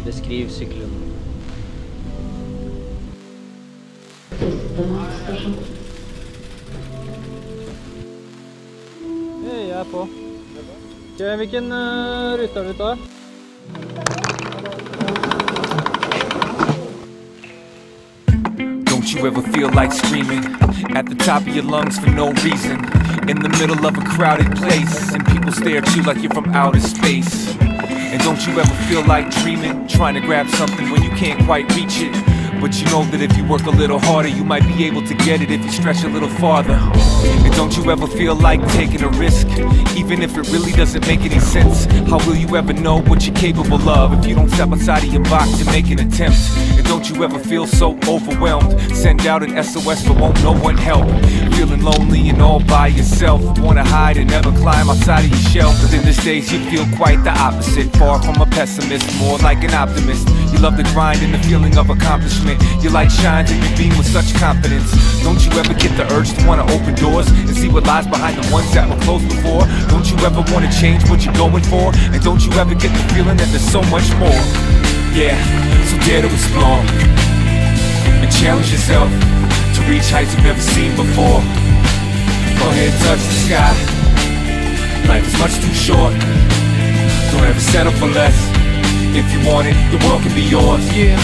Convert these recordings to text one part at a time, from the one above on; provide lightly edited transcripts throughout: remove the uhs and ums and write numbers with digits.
Beskriv cykeln. Hej, jag är på. Vilken ruta har du tar? Don't you ever feel like screaming at the top of your lungs for no reason, in the middle of a crowded place, and people stare at you like you're from outer space? And don't you ever feel like dreaming, trying to grab something when you can't quite reach it, but you know that if you work a little harder, you might be able to get it if you stretch a little farther? And don't you ever feel like taking a risk, even if it really doesn't make any sense? How will you ever know what you're capable of if you don't step outside of your box and make an attempt? And don't you ever feel so overwhelmed, send out an SOS but won't no one help? Feeling lonely and all by yourself, wanna hide and never climb outside of your shell. But in these days you feel quite the opposite, far from a pessimist, more like an optimist. You love the grind and the feeling of accomplishment. Your light shines and you beam with such confidence. Don't you ever get the urge to want to open doors and see what lies behind the ones that were closed before? Don't you ever want to change what you're going for? And don't you ever get the feeling that there's so much more? Yeah, so dare to explore and challenge yourself to reach heights you've never seen before. Go ahead, touch the sky. Life is much too short. Don't ever settle for less. If you want it, the world can be yours. Yeah.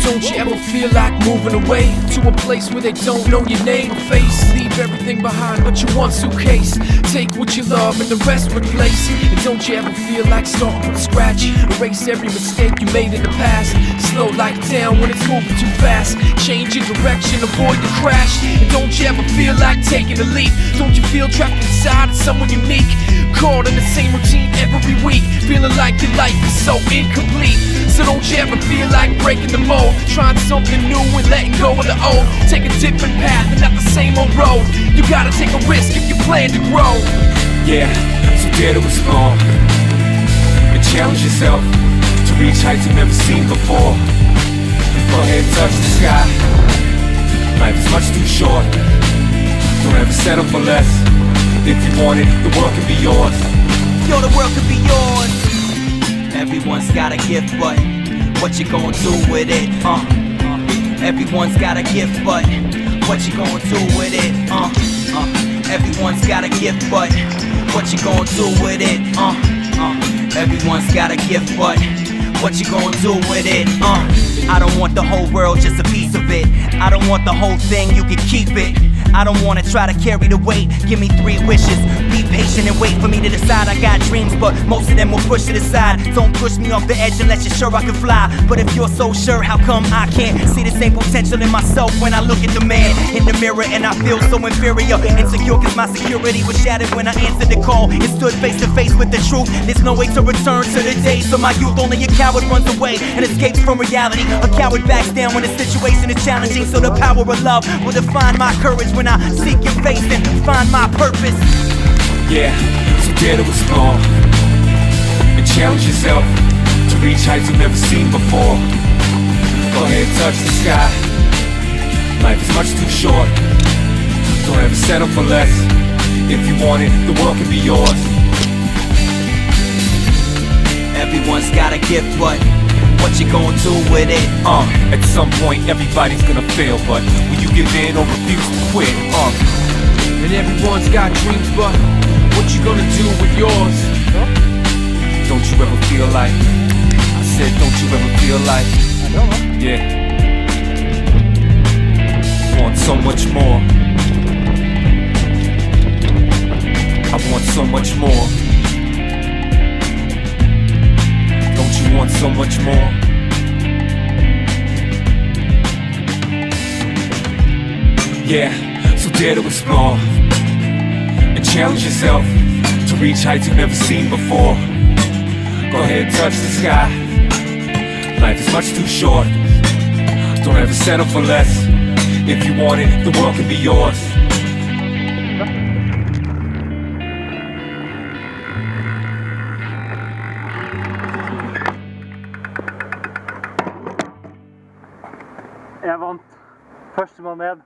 Don't you ever feel like moving away to a place where they don't know your name or face? Leave everything behind but your one suitcase. Take what you love and the rest replace. And don't you ever feel like starting from scratch? Erase every mistake you made in the past. Slow life down when it's moving too fast. Change your direction, avoid the crash. And don't you ever feel like taking a leap? Don't you feel trapped inside of someone unique? Caught in the same routine every week, feeling like your life is so incomplete. So don't you ever feel like breaking the mold, trying something new and letting go of the old. Take a different path and not the same old road. You gotta take a risk if you plan to grow. Yeah, so dare to explore and challenge yourself to reach heights you've never seen before. Go ahead and touch the sky. Life is much too short. Don't ever settle for less. If you want it, the world can be yours. Yo, the world can be yours. Everyone's got a gift, but what you gonna do with it? Everyone's got a gift, but what you gonna do with it? Everyone's got a gift, but what you gonna do with it? Everyone's got a gift, but what you gonna do with it? I don't want the whole world, just a piece of it. I don't want the whole thing, you can keep it. I don't wanna try to carry the weight. Give me 3 wishes. Be patient and wait for me to decide. I got dreams, but most of them will push it aside. Don't push me off the edge unless you're sure I can fly. But if you're so sure, how come I can't see the same potential in myself when I look at the man in the mirror and I feel so inferior? Insecure cause my security was shattered when I answered the call and stood face to face with the truth. There's no way to return to the days of my youth. Only a coward runs away and escapes from reality. A coward backs down when the situation is challenging. So the power of love will define my courage when I seek your face and find my purpose. Yeah, so dare to explore and challenge yourself to reach heights you've never seen before. Go ahead, touch the sky. Life is much too short. Don't ever settle for less. If you want it, the world can be yours. Everyone's got a gift, but what you gonna do with it? At some point everybody's gonna fail, but will you give in or refuse to quit? And everyone's got dreams, but what you gonna do with yours? Don't you ever feel like, I said, don't you ever feel like, yeah, want so much more. I want so much more. Don't you want so much more? Yeah, so dare to explore and challenge yourself to reach heights you've never seen before. Go ahead, touch the sky. Life is much too short. Don't ever settle for less. If you want it, the world can be yours. Jeg vant. Førstemann ned.